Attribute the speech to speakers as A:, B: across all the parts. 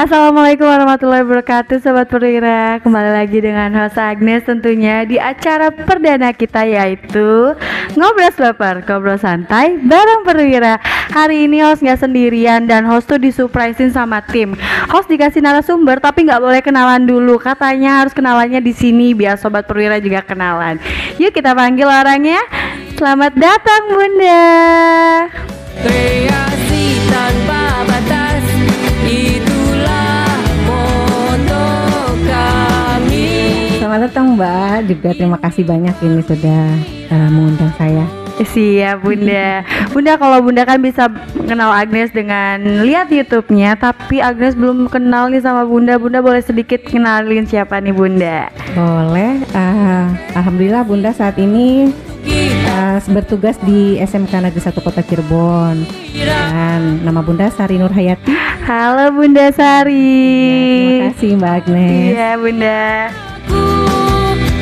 A: Assalamualaikum warahmatullahi wabarakatuh, Sobat Perwira. Kembali lagi dengan host Agnes tentunya di acara perdana kita, yaitu Ngobras Baper, ngobrol santai bareng Perwira. Hari ini host gak sendirian dan host tuh disurprisein sama tim. Host dikasih narasumber tapi gak boleh kenalan dulu. Katanya harus kenalannya di sini biar Sobat Perwira juga kenalan. Yuk kita panggil orangnya. Selamat datang Bunda.
B: Kreasi tanpa batas, itulah moto kami.
C: Selamat datang Mbak, juga terima kasih banyak ini sudah mengundang saya.
A: Siap Bunda. Bunda, kalau Bunda kan bisa kenal Agnes dengan lihat YouTube-nya, tapi Agnes belum kenal nih sama Bunda. Bunda boleh sedikit kenalin siapa nih Bunda?
C: Boleh. Alhamdulillah Bunda saat ini bertugas di SMK Negeri 1 Kota Cirebon. Dan nama Bunda Sari Nur Hayati.
A: Halo Bunda Sari.
C: Terima kasih Mbak Agnes.
A: Iya Bunda.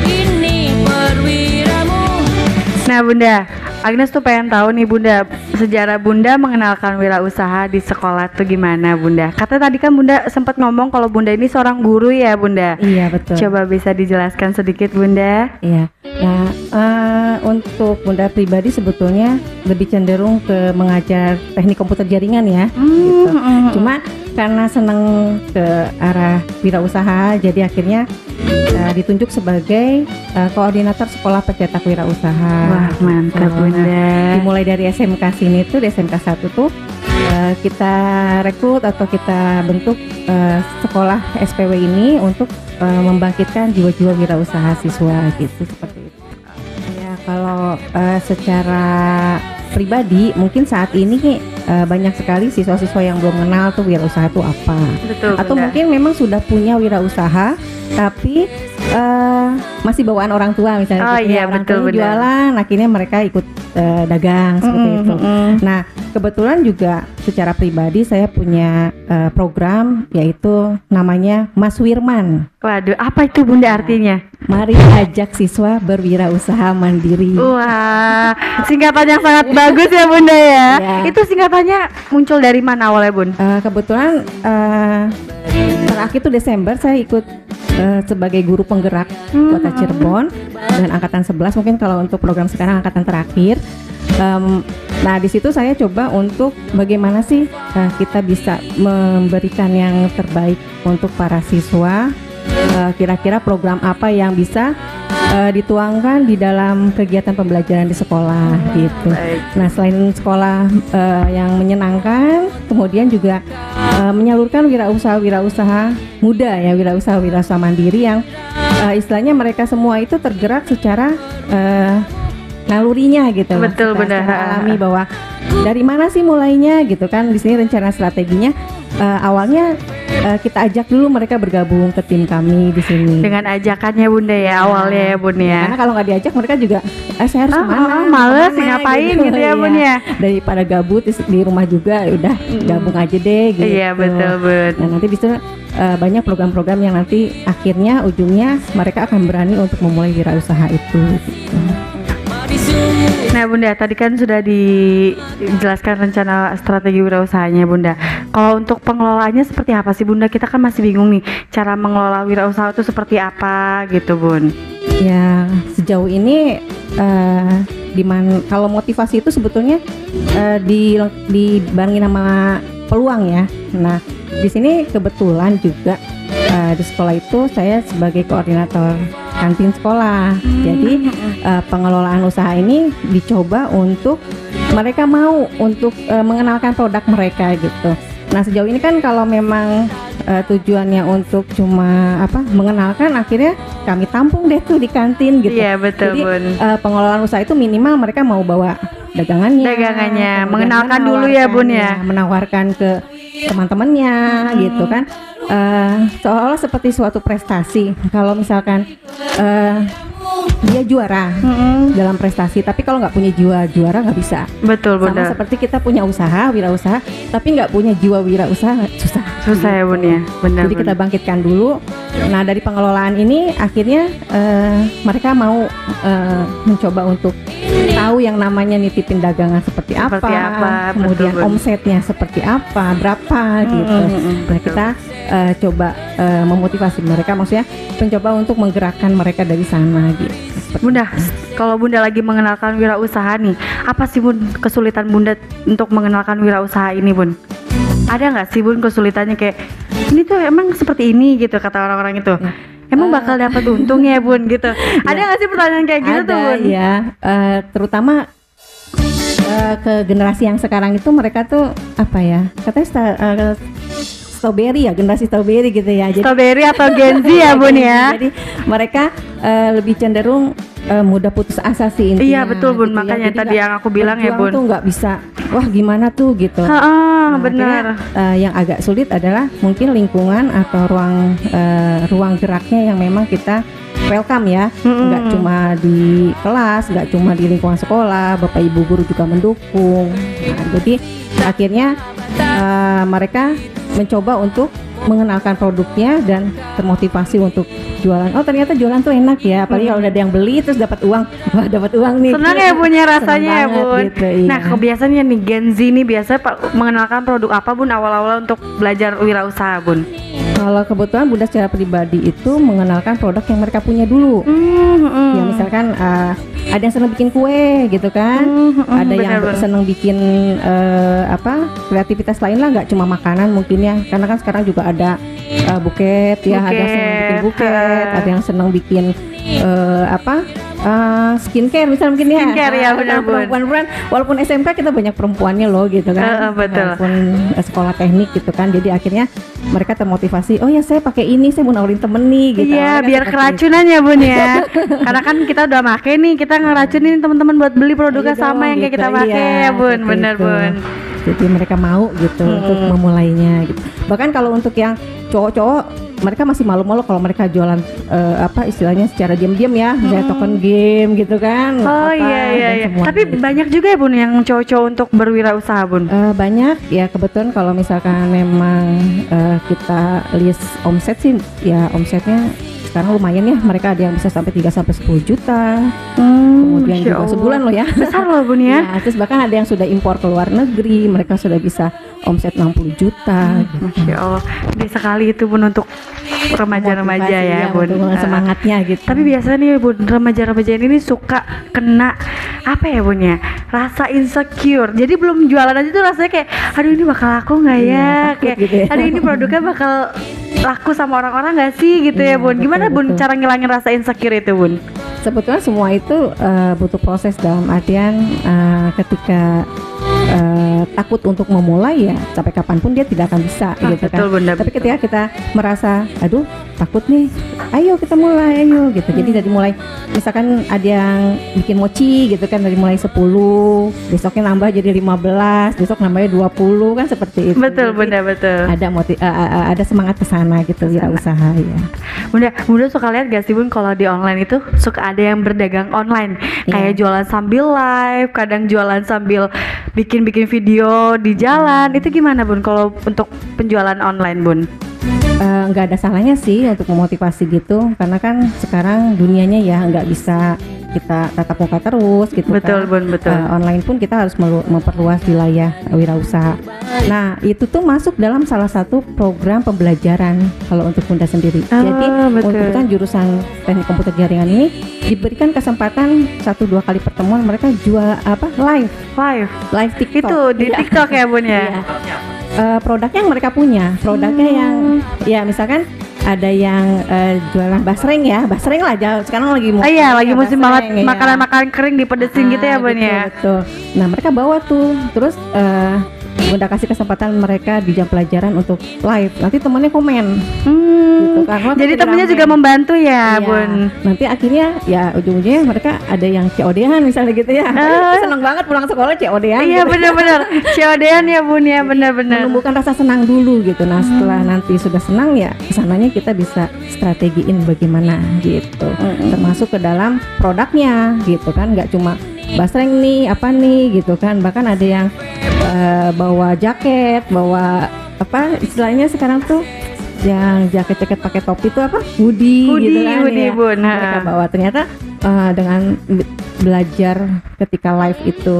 B: Ini perwiramu.
A: Nah Bunda, Agnes tuh pengen tahu nih Bunda, sejarah Bunda mengenalkan wirausaha di sekolah tuh gimana Bunda? Kata tadi kan Bunda sempat ngomong kalau Bunda ini seorang guru ya Bunda.
C: Iya betul.
A: Coba bisa dijelaskan sedikit Bunda?
C: Iya. Nah, untuk Bunda pribadi sebetulnya lebih cenderung ke mengajar teknik komputer jaringan ya. Gitu. Cuma karena senang ke arah wirausaha, jadi akhirnya ditunjuk sebagai koordinator sekolah pencetak wirausaha.
A: Wah mantap Bunda.
C: Dimulai dari SMK sini tuh, di SMK 1 tuh kita rekrut atau kita bentuk sekolah SPW ini untuk membangkitkan jiwa-jiwa wirausaha siswa gitu, seperti itu. Ya kalau secara pribadi mungkin saat ini banyak sekali siswa-siswa yang belum kenal tuh wirausaha itu apa.
A: Betul,
C: atau
A: Bunda.
C: mungkin memang sudah punya wirausaha tapi masih bawaan orang tua misalnya.
A: Oh
C: gitu
A: iya,
C: ya, orang
A: betul,
C: tuanya
A: benar.
C: jualan, akhirnya mereka ikut dagang seperti itu. Nah kebetulan juga secara pribadi saya punya program yaitu namanya Mas Wirman.
A: Waduh, apa itu Bunda artinya?
C: Mari ajak siswa berwirausaha mandiri.
A: Wah, singkatan yang sangat bagus ya Bunda ya.
C: Ya.
A: Itu singkatannya muncul dari mana awalnya Bun?
C: Kebetulan terakhir itu Desember saya ikut sebagai guru penggerak Kota Cirebon dan angkatan 11, mungkin kalau untuk program sekarang angkatan terakhir. Nah di situ saya coba untuk bagaimana sih kita bisa memberikan yang terbaik untuk para siswa. Kira-kira program apa yang bisa dituangkan di dalam kegiatan pembelajaran di sekolah gitu.
A: Baik.
C: Nah selain sekolah yang menyenangkan, kemudian juga menyalurkan wirausaha muda ya, wirausaha mandiri yang istilahnya mereka semua itu tergerak secara nalurinya gitu.
A: Betul,
C: Kita
A: benar.
C: secara alami bahwa dari mana sih mulainya gitu kan. Di sini rencana strateginya awalnya kita ajak dulu mereka bergabung ke tim kami di sini.
A: Dengan ajakannya Bunda ya awalnya ya Bun ya.
C: Karena kalau nggak diajak mereka juga saya harus kemana?
A: Males
C: Kemana?"
A: ngapain gitu ya Bun ya.
C: Daripada gabut di rumah juga udah gabung aja deh gitu.
A: Iya betul Bun.
C: Nah nanti bisa banyak program-program yang nanti akhirnya ujungnya mereka akan berani untuk memulai wirausaha itu gitu.
A: Nah Bunda, tadi kan sudah dijelaskan rencana strategi wirausahanya Bunda. Kalau untuk pengelolaannya seperti apa sih Bunda? Kita kan masih bingung nih, cara mengelola wirausaha itu seperti apa gitu Bun.
C: Ya sejauh ini kalau motivasi itu sebetulnya dibarengi nama peluang ya. Nah di sini kebetulan juga di sekolah itu saya sebagai koordinator kantin sekolah. Jadi pengelolaan usaha ini dicoba untuk mereka mau untuk mengenalkan produk mereka gitu. Nah sejauh ini kan kalau memang tujuannya untuk cuma mengenalkan, akhirnya kami tampung deh tuh di kantin gitu.
A: Iya betul
C: Jadi
A: Bun.
C: pengelolaan usaha itu minimal mereka mau bawa dagangannya, kemudian
A: mengenalkan dulu ya Bun ya.
C: menawarkan ke teman-temannya gitu kan. Seolah-olah seperti suatu prestasi. Kalau misalkan dia juara dalam prestasi, tapi kalau nggak punya jiwa juara nggak bisa.
A: Betul
C: Sama
A: Bunda.
C: seperti kita punya usaha, wirausaha, tapi nggak punya jiwa wirausaha susah.
A: Susah ya Bun ya. Benar.
C: Jadi
A: Bun.
C: kita bangkitkan dulu. Nah dari pengelolaan ini akhirnya mereka mau mencoba untuk tahu yang namanya nitipin dagangan seperti
A: Seperti apa,
C: kemudian
A: betul, Bun.
C: omsetnya seperti apa, berapa gitu. Nah kita coba memotivasi mereka, maksudnya mencoba untuk menggerakkan mereka dari sana gitu.
A: Bunda, kalau Bunda lagi mengenalkan wirausaha nih, apa sih Bun kesulitan Bunda untuk mengenalkan wirausaha ini Bun? Ada nggak sih Bun kesulitannya kayak ini tuh emang seperti ini gitu kata orang-orang itu?
C: Ya.
A: Emang bakal dapat untung ya Bun gitu? Ada nggak sih pertanyaan kayak gitu tuh Bun?
C: ya, terutama ke generasi yang sekarang itu mereka tuh apa ya? Katanya strawberry ya, generasi strawberry gitu ya. Jadi
A: Strawberry atau Gen Z ya Bun ya?
C: Jadi mereka lebih cenderung mudah putus asa sih intinya.
A: Iya betul Bun,
C: gitu ya.
A: makanya
C: Jadi
A: tadi
C: nggak-
A: yang aku bilang ya
C: berjuang
A: Bun.
C: tuh nggak bisa, wah gimana tuh gitu.
A: Heeh,
C: Nah,
A: benar.
C: akhirnya, yang agak sulit adalah mungkin lingkungan atau ruang geraknya yang memang kita welcome ya, nggak cuma di kelas, nggak cuma di lingkungan sekolah, bapak ibu guru juga mendukung. Nah, jadi akhirnya mereka mencoba untuk mengenalkan produknya dan termotivasi untuk jualan. Oh ternyata jualan tuh enak ya, apalagi kalau udah ada yang beli terus dapat uang, wah dapat uang nih.
A: Senang ya punya rasanya ya
C: Senang banget
A: Bun.
C: gitu, iya.
A: Nah kebiasaannya nih Gen Z nih biasanya mengenalkan produk apa Bun awal-awal untuk belajar wirausaha Bun?
C: Kalau kebetulan Bunda secara pribadi itu mengenalkan produk yang mereka punya dulu. Ya misalkan ada yang senang bikin kue gitu kan, ada yang
A: benar-benar.
C: senang bikin kreativitas lain lah, nggak cuma makanan mungkin ya, karena kan sekarang juga ada buket ya, ada yang senang bikin buket, ada yang senang bikin skincare misalnya mungkin ya.
A: Skincare, ya, benar, Bun.
C: Perempuan walaupun SMK kita banyak perempuannya loh gitu kan,
A: Betul.
C: walaupun sekolah teknik gitu kan, jadi akhirnya mereka termotivasi, oh ya saya pakai ini, saya mau nawarin temen nih gitu.
A: Iya
C: Awalnya
A: biar
C: seperti
A: keracunan ya Bun ya. Karena kan kita udah make nih, kita ngeracunin teman-teman buat beli produknya
C: Iya
A: sama
C: dong,
A: yang kayak
C: gitu,
A: kita pakai
C: iya,
A: ya Bun,
C: seperti
A: bener
C: itu.
A: Bun.
C: Jadi mereka mau gitu untuk memulainya gitu. Bahkan kalau untuk yang cowok-cowok mereka masih malu-malu kalau mereka jualan istilahnya secara diam-diam ya, misalnya token game gitu kan.
A: Oh
C: apa,
A: iya
C: dan semuanya
A: Tapi
C: gitu.
A: banyak juga ya Bun yang cowok-cowok untuk berwirausaha Bun.
C: Banyak ya, kebetulan kalau misalkan memang kita list omset sih ya, omsetnya sekarang lumayan ya, mereka ada yang bisa sampai 3-10 juta. Kemudian
A: Masya
C: juga
A: Allah.
C: sebulan loh ya.
A: Besar loh Bun ya.
C: Ya, terus bahkan ada yang sudah impor ke luar negeri, mereka sudah bisa omset 60 juta.
A: Masya Allah, gede sekali itu Bun untuk remaja-remaja
C: Motivasi,
A: ya Bun.
C: untuk semangatnya gitu.
A: Tapi biasanya nih Bun, remaja-remaja ini suka kena apa ya Bun ya, rasa insecure. Jadi belum jualan aja tuh rasanya kayak, aduh ini bakal laku nggak ya?
C: Iya, takut
A: Kayak,
C: gitu ya.
A: aduh ini produknya bakal laku sama orang-orang nggak sih gitu ya
C: Iya,
A: Bun? Gimana
C: betul,
A: Bun
C: betul.
A: cara ngilangin rasa insecure itu Bun?
C: Sebetulnya semua itu butuh proses, dalam artian ketika takut untuk memulai ya sampai kapanpun dia tidak akan bisa gitu
A: betul,
C: kan.
A: Bunda,
C: Tapi
A: betul.
C: ketika kita merasa aduh takut nih, ayo kita mulai, ayo gitu. Jadi dari mulai misalkan ada yang bikin mochi gitu kan, dari mulai 10, besoknya nambah jadi 15, besok nambahnya 20 kan, seperti itu.
A: Betul
C: Jadi
A: Bunda, betul.
C: ada semangat ke sana gitu ya, usaha ya.
A: Bunda suka lihat gak sih Bun kalau di online itu suka ada yang berdagang online,
C: Iya.
A: kayak jualan sambil live, kadang jualan sambil bikin video di jalan. Itu gimana Bun kalau untuk penjualan online Bun?
C: Nggak ada salahnya sih untuk memotivasi gitu, karena kan sekarang dunianya ya nggak bisa kita tatap muka terus gitu.
A: Betul,
C: kan.
A: Bun, betul.
C: Online pun kita harus memperluas wilayah wirausaha. Nah itu tuh masuk dalam salah satu program pembelajaran kalau untuk Bunda sendiri.
A: Oh,
C: Jadi
A: betul.
C: untuk kan jurusan teknik komputer jaringan ini diberikan kesempatan 1-2 kali pertemuan mereka jual live TikTok.
A: Itu di
C: Iya.
A: TikTok ya Bun ya?
C: Iya. Produknya yang mereka punya, produknya yang ya misalkan ada yang jualan basreng ya, basreng lah sekarang lagi
A: Oh iya, lagi musim banget
C: basreng, ya.
A: makanan-makanan kering dipedesin gitu ya Bun
C: Betul,
A: ya?
C: betul. Nah mereka bawa tuh, terus Bunda kasih kesempatan mereka di jam pelajaran untuk live. Nanti temannya komen. Gitu kan. Wah,
A: Jadi
C: jadi
A: temennya
C: rame.
A: juga membantu ya
C: Iya.
A: Bun?
C: Nanti akhirnya ya ujung-ujungnya mereka ada yang COD-an misalnya gitu ya. Seneng banget pulang sekolah COD-an.
A: Iya
C: gitu.
A: benar-benar, COD-an ya Bun ya, benar-benar.
C: Menumbuhkan rasa senang dulu gitu. Nah setelah nanti sudah senang ya kesananya kita bisa strategiin bagaimana gitu. Termasuk ke dalam produknya gitu kan, nggak cuma basreng nih apa nih gitu kan. Bahkan ada yang bawa jaket, bawa apa istilahnya sekarang tuh yang jaket-jaket pakai topi itu apa? Hoodie gitu kan
A: Hoodie,
C: ya.
A: Bun,
C: Mereka
A: ha.
C: bawa, ternyata dengan belajar ketika live itu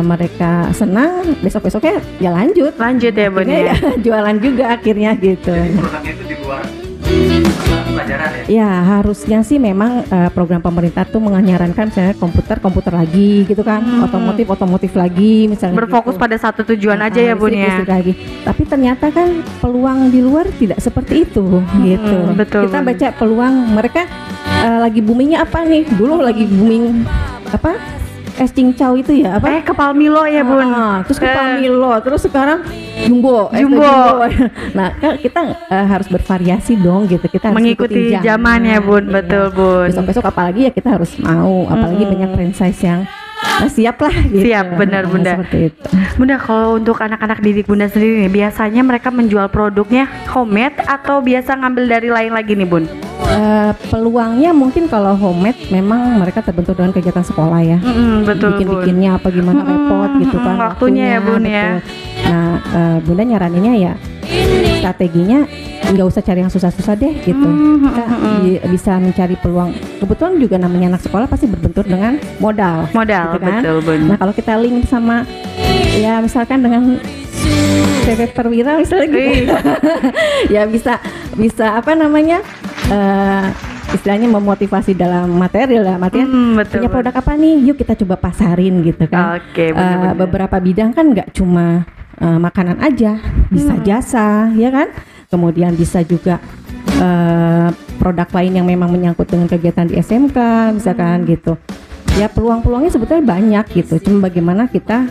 C: mereka senang, besok-besoknya ya lanjut
A: ya Bun
C: Akhirnya
A: ya.
C: ya jualan juga akhirnya gitu.
D: Programnya itu di luar pelajaran ya.
C: Ya harusnya sih memang program pemerintah tuh menyarankan misalnya komputer lagi gitu kan, otomotif lagi misalnya.
A: Berfokus
C: gitu.
A: pada satu tujuan aja ya Bun ya.
C: Listrik lagi. Tapi ternyata kan peluang di luar tidak seperti itu gitu.
A: betul,
C: Kita
A: Bun.
C: baca peluang mereka lagi boomingnya apa nih? Dulu lagi booming apa? Es cincau itu ya apa?
A: Kepal Milo ya Bun.
C: Terus kepal Milo, terus sekarang Jumbo. Nah, kan kita harus bervariasi dong gitu. Kita harus
A: Mengikuti
C: ikutin
A: zaman ya Bun,
C: Iya.
A: betul Bun.
C: Besok-besok apalagi ya kita harus mau, apalagi banyak franchise yang siap lah gitu.
A: Siap, benar, Bunda.
C: Seperti itu.
A: Bunda, kalau untuk anak-anak didik Bunda sendiri nih, biasanya mereka menjual produknya homemade atau biasa ngambil dari lain lagi nih Bun?
C: Peluangnya mungkin kalau homemade memang mereka terbentur dengan kegiatan sekolah ya.
A: Betul Bun.
C: Bikin-bikinnya apa gimana repot gitu kan.
A: Waktunya ya, Bun, ya.
C: betul. Nah, Bunda nyaraninnya ya strateginya nggak usah cari yang susah-susah deh gitu. Kita bisa mencari peluang. Kebetulan juga namanya anak sekolah pasti berbentur dengan modal.
A: Modal,
C: gitu kan.
A: betul Bun.
C: Nah, kalau kita link sama ya misalkan dengan PP Perwira misalnya gitu. Ya bisa apa namanya? Istilahnya memotivasi dalam material lah,
A: betul,
C: punya produk apa nih, yuk kita coba pasarin gitu kan.
A: Oke, benar-benar.
C: Beberapa bidang kan nggak cuma makanan aja, bisa jasa ya kan, kemudian bisa juga produk lain yang memang menyangkut dengan kegiatan di SMK misalkan gitu. Ya peluang-peluangnya sebetulnya banyak gitu, cuma bagaimana kita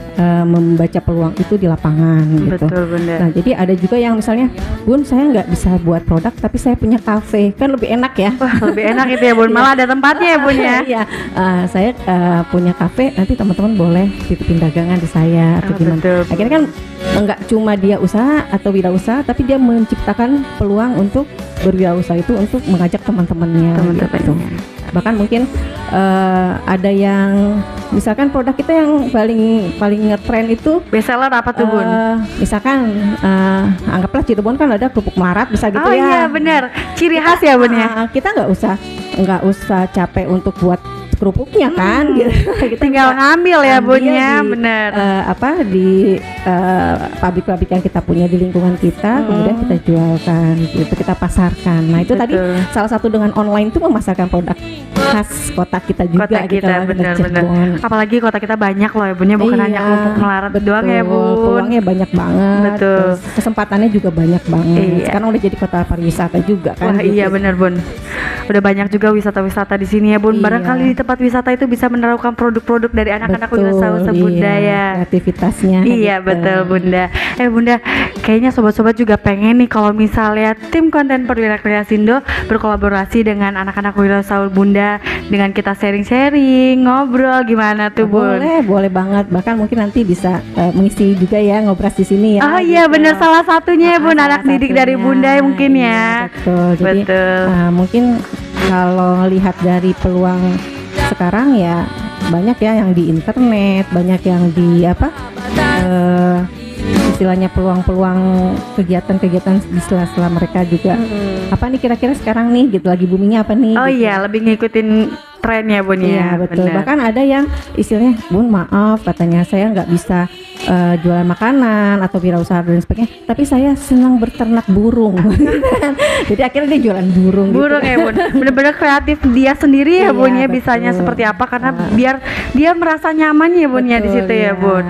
C: membaca peluang itu di lapangan gitu.
A: Betul Bunda.
C: Nah jadi ada juga yang misalnya, Bun saya nggak bisa buat produk tapi saya punya kafe, kan lebih enak ya.
A: Wah, lebih enak itu ya Bun, malah ada tempatnya ya Bun ya.
C: Iya, saya punya kafe, nanti teman-teman boleh titipin dagangan di saya atau gimana.
A: betul.
C: Akhirnya kan nggak cuma dia usaha atau wirausaha, tapi dia menciptakan peluang untuk berwirausaha itu untuk mengajak teman-temannya. Gitu. Bahkan mungkin ada yang misalkan produk kita yang paling ngetren itu
A: Bestseller apa tuh Bun?
C: misalkan anggaplah Cirebon kan ada kerupuk melarat bisa gitu
A: Oh
C: ya.
A: iya benar, ciri khas ya Bun ya.
C: Kita nggak usah capek untuk buat kerupuknya kan gitu. Kita
A: Tinggal
C: bisa
A: ngambil ya
C: ambil
A: Bun ya,
C: di,
A: benar.
C: di pabrik-pabrik yang kita punya di lingkungan kita, kemudian kita jualkan gitu, kita pasarkan. Nah itu tadi
A: Betul.
C: salah satu dengan online itu memasarkan produk khas kota kita juga.
A: Kota
C: gitu
A: kita
C: loh,
A: benar-benar.
C: Cirebon.
A: Apalagi kota kita banyak loh ya Bun ya, bukan hanya kerupuk melarat doang ya Bun.
C: Peluangnya banyak banget.
A: Betul.
C: Terus kesempatannya juga banyak banget.
A: Iya.
C: Sekarang udah jadi kota pariwisata juga kan.
A: Wah
C: gitu.
A: iya benar Bun. Udah banyak juga wisata-wisata di sini ya Bun.
C: Iya.
A: Barangkali di tempat wisata itu bisa menerapkan produk-produk dari anak-anak
C: Betul,
A: wirausaha Bunda
C: iya.
A: ya.
C: Kreativitasnya.
A: Iya
C: gitu.
A: betul Bunda. Bunda, kayaknya sobat-sobat juga pengen nih kalau misalnya tim konten Perwira Kreasindo berkolaborasi dengan anak-anak wirausaha Bunda, dengan kita sharing-sharing, ngobrol gimana tuh Bun?
C: Boleh banget. Bahkan mungkin nanti bisa mengisi juga ya ngobras di sini ya.
A: Oh iya
C: gitu.
A: benar, salah satunya ya Bun,
C: Salah
A: anak didik
C: satunya.
A: dari Bunda mungkin ya.
C: Iya, betul. Jadi
A: Betul.
C: mungkin kalau lihat dari peluang sekarang ya banyak ya yang di internet, banyak yang di istilahnya peluang-peluang kegiatan-kegiatan di sela-sela mereka juga. Apa nih kira-kira sekarang nih gitu lagi boomingnya apa nih?
A: Oh
C: gitu.
A: iya, lebih ngikutin tren ya Bun
C: Iya
A: ya.
C: betul.
A: benar.
C: Bahkan ada yang istilahnya, Bun maaf katanya saya nggak bisa jualan makanan atau wirausaha dan sebagainya, tapi saya senang berternak burung. Jadi akhirnya dia jualan burung.
A: Burung
C: gitu.
A: ya Bun, bener-bener kreatif dia sendiri ya
C: Iya,
A: Bun ya,
C: betul.
A: bisanya seperti apa karena biar dia merasa nyaman ya Bun ya di
C: Betul,
A: situ ya
C: iya.
A: Bun.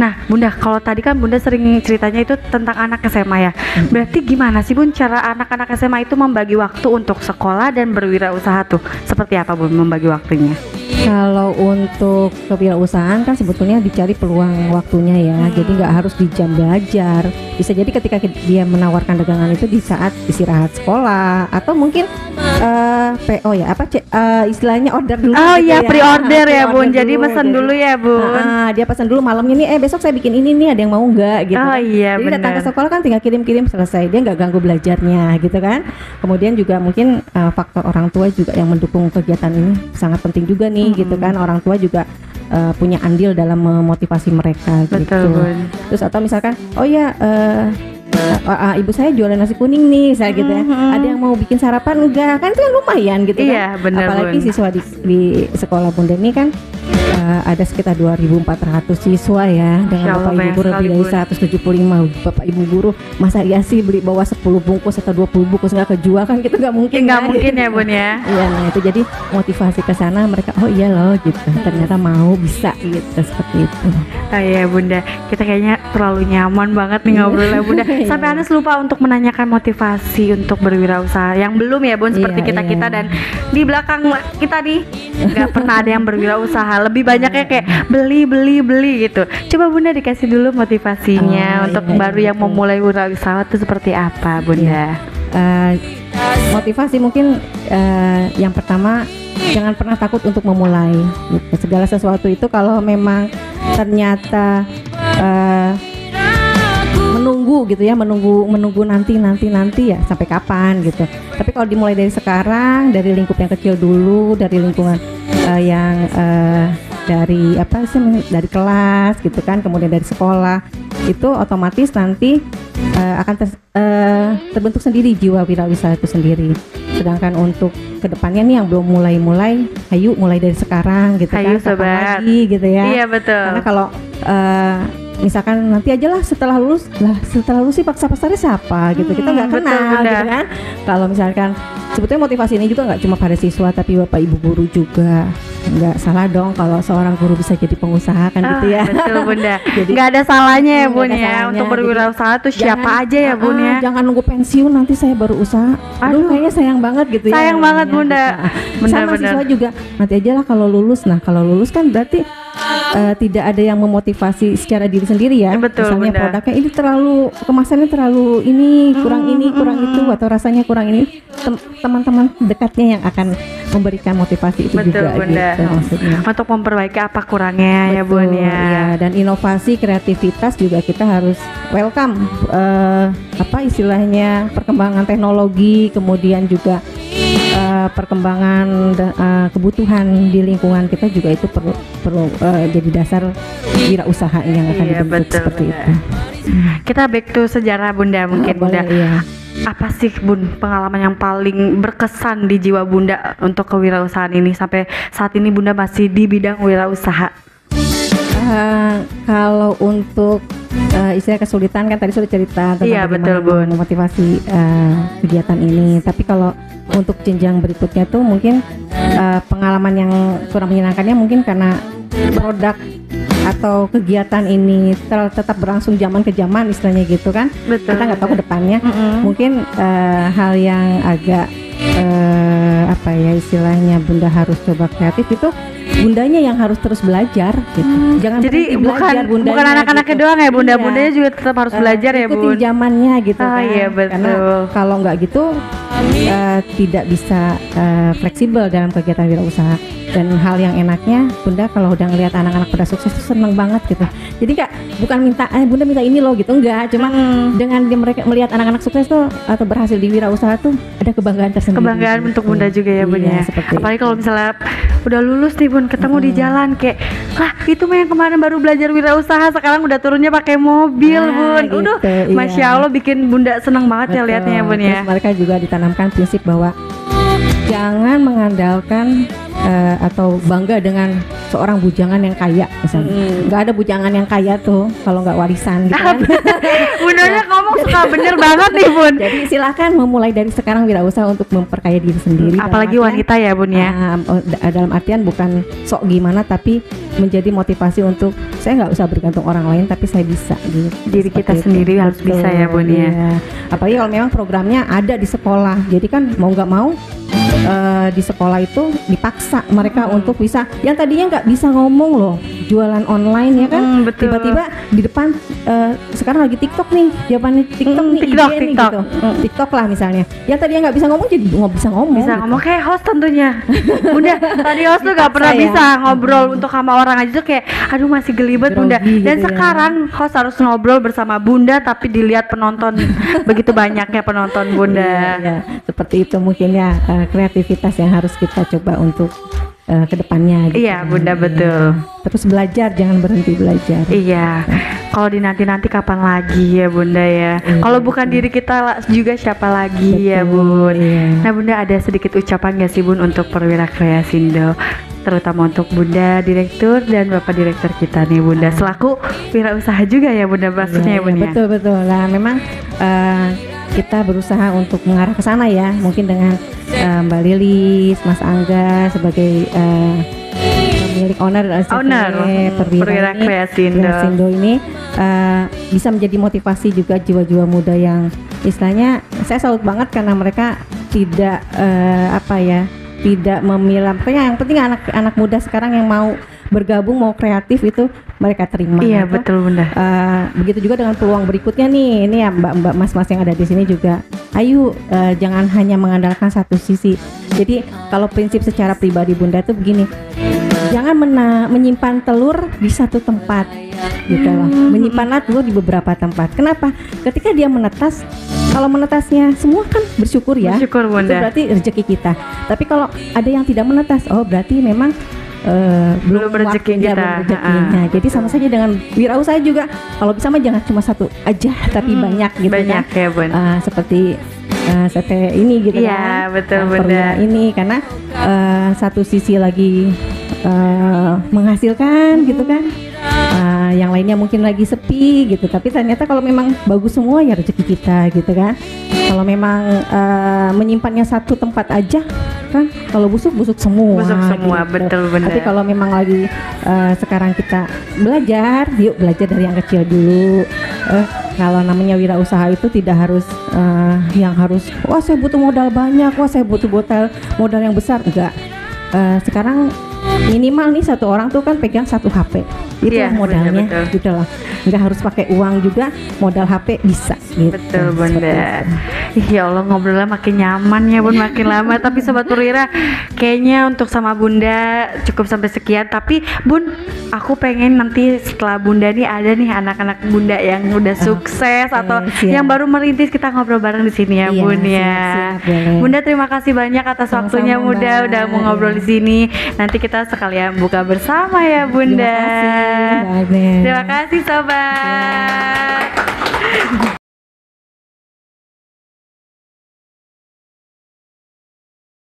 A: Nah Bunda, kalau tadi kan Bunda sering ceritanya itu tentang anak SMA ya. Berarti gimana sih Bun cara anak-anak SMA itu membagi waktu untuk sekolah dan berwirausaha tuh? Seperti apa Bun membagi waktunya?
C: Kalau untuk kewirausahaan kan sebetulnya dicari peluang waktunya ya. Jadi nggak harus di jam belajar. Bisa jadi ketika dia menawarkan dagangan itu di saat istirahat sekolah atau mungkin PO ya istilahnya order dulu.
A: Oh
C: gitu
A: iya, pre-order ya
C: Pre-order
A: Bun, jadi
C: dulu.
A: pesan
C: Jadi,
A: dulu ya Bun.
C: dia pesan dulu malamnya nih, besok saya bikin ini nih, ada yang mau nggak gitu.
A: Oh
C: kan.
A: iya,
C: Jadi datang ke
A: benar.
C: sekolah kan tinggal kirim-kirim selesai, dia nggak ganggu belajarnya gitu kan. Kemudian juga mungkin faktor orang tua juga yang mendukung kegiatan ini sangat penting juga nih gitu kan. Orang tua juga punya andil dalam memotivasi mereka
A: Betul
C: gitu.
A: Bun.
C: Terus atau misalkan oh ya ibu saya jualan nasi kuning nih, saya gitu ya. Ada yang mau bikin sarapan enggak? Kan itu kan lumayan gitu
A: Iya,
C: kan.
A: bener,
C: Apalagi
A: Bun.
C: siswa di sekolah Bunda ini kan ada sekitar 2.400 siswa ya,
A: Masya
C: dengan
A: Allah,
C: Bapak Ibu
A: banyak
C: guru
A: sekali,
C: lebih dari
A: Bun.
C: 175 Bapak Ibu guru. Masa iya sih beli bawa 10 bungkus atau 20 bungkus nggak kejual kan, gitu nggak mungkin.
A: Nggak
C: kan?
A: mungkin ya Bun ya.
C: Iya, nah itu jadi motivasi ke sana mereka, oh iya loh gitu, ternyata mau bisa gitu, seperti itu.
A: Oh iya Bunda, kita kayaknya terlalu nyaman banget nih ngobrolnya Bunda. Sampai Anes lupa untuk menanyakan motivasi untuk berwirausaha yang belum ya Bun, seperti
C: Iya,
A: kita-kita
C: iya.
A: dan di belakang kita nih nggak pernah ada yang berwirausaha. Lebih banyaknya kayak beli gitu. Coba Bunda dikasih dulu motivasinya
C: Oh,
A: untuk
C: iya,
A: baru
C: iya,
A: yang
C: betul.
A: memulai wirausaha itu seperti apa Bunda?
C: Eh, motivasi mungkin yang pertama, jangan pernah takut untuk memulai gitu. Segala sesuatu itu kalau memang ternyata menunggu gitu ya, menunggu nanti ya sampai kapan gitu. Tapi kalau dimulai dari sekarang, dari lingkup yang kecil dulu, dari lingkungan yang dari apa sih, dari kelas gitu kan, kemudian dari sekolah, itu otomatis nanti akan terbentuk sendiri jiwa wirausaha itu sendiri. Sedangkan untuk kedepannya nih yang belum mulai, ayo mulai dari sekarang gitu
A: Ayo,
C: kan, kapan
A: sobat.
C: lagi gitu ya.
A: Iya betul.
C: Karena kalau misalkan nanti aja lah setelah lulus sih paksa-paksanya siapa gitu, kita nggak
A: betul,
C: kenal
A: Bunda.
C: gitu kan. Kalau misalkan sebetulnya motivasi ini juga nggak cuma pada siswa tapi Bapak Ibu guru juga. Nggak salah dong kalau seorang guru bisa jadi pengusaha kan gitu ya.
A: Betul Bunda.
C: Jadi-
A: Nggak ada salahnya ya
C: Nggak
A: Bun
C: ada
A: ya
C: salahnya.
A: untuk berwirausaha tuh siapa
C: Jangan-
A: aja ya Bun ya.
C: Jangan nunggu pensiun nanti saya baru usaha.
A: Aduh.
C: Aduh, kayaknya sayang banget gitu ya.
A: Sayang banget,
C: namanya,
A: Bunda.
C: gitu. Sama
A: Benar-benar.
C: siswa juga nanti aja lah kalau lulus. Nah kalau lulus kan berarti tidak ada yang memotivasi secara diri sendiri ya.
A: Betul,
C: Misalnya
A: Bunda.
C: produknya ini kemasannya terlalu ini, kurang itu atau rasanya kurang ini. Teman-teman dekatnya yang akan memberikan motivasi itu
A: Betul
C: juga
A: Bunda.
C: gitu maksudnya.
A: Untuk memperbaiki apa kurangnya ya Bun
C: Betul,
A: ya.
C: iya. Dan inovasi kreativitas juga kita harus welcome apa istilahnya, perkembangan teknologi, kemudian juga perkembangan kebutuhan di lingkungan kita juga itu perlu jadi dasar wirausaha yang akan
A: Iya,
C: dibentuk
A: betul,
C: seperti
A: Bunda.
C: itu.
A: Kita back to sejarah Bunda mungkin
C: Boleh,
A: Bunda.
C: iya.
A: Apa sih Bun pengalaman yang paling berkesan di jiwa Bunda untuk kewirausahaan ini sampai saat ini Bunda masih di bidang wirausaha?
C: Kalau untuk istilah kesulitan kan tadi sudah cerita tentang
A: Iya,
C: bagaimana
A: betul, Bun.
C: memotivasi kegiatan ini. Tapi kalau untuk jenjang berikutnya tuh mungkin pengalaman yang kurang menyenangkannya mungkin karena produk atau kegiatan ini tetap berlangsung zaman ke zaman istilahnya gitu kan.
A: Betul.
C: Kita nggak tahu ke depannya. Mungkin hal yang agak apa ya istilahnya Bunda harus coba kreatif itu bundanya yang harus terus belajar gitu. Jangan
A: Jadi
C: berhenti belajar bundanya
A: bukan anak-anaknya
C: gitu.
A: doang ya Bunda,
C: Iya.
A: bundanya juga tetap harus belajar ya
C: Ikutin
A: Bun.
C: zamannya gitu
A: Ah,
C: kan.
A: iya, betul.
C: Karena kalau nggak gitu tidak bisa fleksibel dalam kegiatan wirausaha. Dan hal yang enaknya Bunda kalau udah ngelihat anak-anak pada sukses tuh seneng banget gitu. Jadi Kak bukan minta Bunda minta ini loh gitu, enggak, cuma dengan mereka melihat anak-anak sukses tuh atau berhasil di wirausaha tuh ada kebanggaan tersendiri.
A: Kebanggaan
C: gitu.
A: untuk Bunda juga ya Bun
C: Iya,
A: ya.
C: seperti
A: Apalagi kalau misalnya udah lulus nih Bun, ketemu di jalan kayak, lah itu mah yang kemarin baru belajar wirausaha sekarang udah turunnya pakai mobil
C: Nah,
A: Bun.
C: gitu, iya.
A: Masya Allah bikin Bunda seneng banget ya
C: Betul.
A: liatnya ya Bun ya.
C: Terus mereka juga ditanamkan prinsip bahwa jangan mengandalkan atau bangga dengan seorang bujangan yang kaya misalnya. Nggak ada bujangan yang kaya tuh kalau nggak warisan gitu kan.
A: Bundanya ngomong suka bener banget nih Bun.
C: Jadi silakan memulai dari sekarang wirausaha untuk memperkaya diri sendiri.
A: Apalagi
C: Dalam
A: wanita ya Bun ya.
C: dalam artian bukan sok gimana tapi menjadi motivasi untuk saya nggak usah bergantung orang lain tapi saya bisa gitu.
A: Diri kita
C: Seperti itu.
A: sendiri harus bisa ya, Bun, ya.
C: Iya. Apalagi kalau memang programnya ada di sekolah. Jadi kan mau nggak mau di sekolah itu dipaksa mereka untuk bisa yang tadinya nggak bisa ngomong loh jualan online ya kan
A: Betul.
C: tiba-tiba di depan sekarang lagi TikTok nih jawabannya TikTok nih
A: TikTok,
C: IG nih
A: TikTok.
C: gitu TikTok lah misalnya yang tadinya nggak bisa ngomong jadi nggak bisa ngomong
A: Bisa
C: gitu.
A: ngomong kayak host tentunya. Bunda tadi host tuh gak pernah
C: Dipaksa ya.
A: bisa ngobrol untuk sama orang aja tuh kayak aduh masih gelibet Bunda.
C: Grogi
A: Dan
C: gitu ya.
A: sekarang host harus ngobrol bersama Bunda tapi dilihat penonton begitu banyaknya penonton Bunda.
C: Iya, seperti itu mungkin ya kreativitas yang harus kita coba untuk ke depannya gitu.
A: Iya, Bunda, betul.
C: Terus belajar, jangan berhenti belajar.
A: Iya, kalau dinanti-nanti kapan lagi ya Bunda ya. Kalau bukan diri kita juga siapa lagi ya
C: Betul,
A: Bun.
C: iya.
A: Nah Bunda, ada sedikit ucapan gak sih Bun untuk Perwira Kreasindo, terutama untuk Bunda Direktur dan Bapak Direktur kita nih Bunda, selaku wirausaha juga ya Bunda maksudnya ya Bun ya.
C: Betul betul. Nah memang kita berusaha untuk mengarah ke sana ya, mungkin dengan Mbak Lilis, Mas Angga sebagai pemilik owner
A: Perwira
C: Kreasindo ini bisa menjadi motivasi juga jiwa-jiwa muda yang istilahnya saya salut banget karena mereka tidak tidak memilah. Pokoknya yang penting anak-anak muda sekarang yang mau bergabung, mau kreatif itu mereka terima.
A: Iya betul Bunda.
C: Begitu juga dengan peluang berikutnya nih, ini ya mbak-mbak mas-mas yang ada di sini juga. Ayo jangan hanya mengandalkan satu sisi. Jadi kalau prinsip secara pribadi Bunda itu begini, jangan menyimpan telur di satu tempat, gitu loh. Menyimpanlah telur di beberapa tempat. Kenapa? Ketika dia menetas, kalau menetasnya semua kan bersyukur ya.
A: Bersyukur Bunda.
C: Itu berarti rezeki kita. Tapi kalau ada yang tidak menetas, oh berarti memang belum
A: rezeki
C: waktunya,
A: kita.
C: belum rezekinya. Jadi sama saja dengan wirausaha juga. Kalau bisa mah jangan cuma satu aja, tapi banyak gitu
A: banyak
C: kan.
A: ya Bun.
C: Seperti CT ini gitu
A: Iya,
C: kan.
A: betul,
C: Perwira
A: Bunda.
C: ini karena satu sisi lagi menghasilkan gitu kan. Yang lainnya mungkin lagi sepi gitu, tapi ternyata kalau memang bagus semua ya rezeki kita gitu kan. Kalau memang menyimpannya satu tempat aja kan, kalau busuk semua.
A: Busuk semua,
C: gitu.
A: betul Bunda.
C: Tapi kalau memang lagi sekarang kita belajar, yuk belajar dari yang kecil dulu. Kalau namanya wirausaha itu tidak harus yang harus wah saya butuh modal banyak, wah saya butuh modal yang besar, enggak. Sekarang minimal nih satu orang tuh kan pegang satu HP, itu
A: Iya,
C: modalnya
A: betul.
C: gitu loh. Nggak harus pakai uang juga, modal HP bisa gitu.
A: Betul
C: Seperti
A: Bunda.
C: itu.
A: Ih, ya Allah ngobrolnya makin nyaman ya Bun, makin lama. Tapi Sobat Perwira, kayaknya untuk sama Bunda cukup sampai sekian. Tapi Bun, aku pengen nanti setelah Bunda nih ada nih anak-anak Bunda yang udah sukses atau
C: siap.
A: yang baru merintis, kita ngobrol bareng di sini ya
C: Iya,
A: Bun ya.
C: siap, boleh.
A: Bunda terima kasih banyak atas
C: Sama-sama,
A: waktunya Bunda
C: Mbak.
A: udah mau ngobrol di sini. Nanti kita sekalian buka bersama ya Bunda.
C: Terima kasih, Mbak Agnes.
A: Terima kasih Sobat.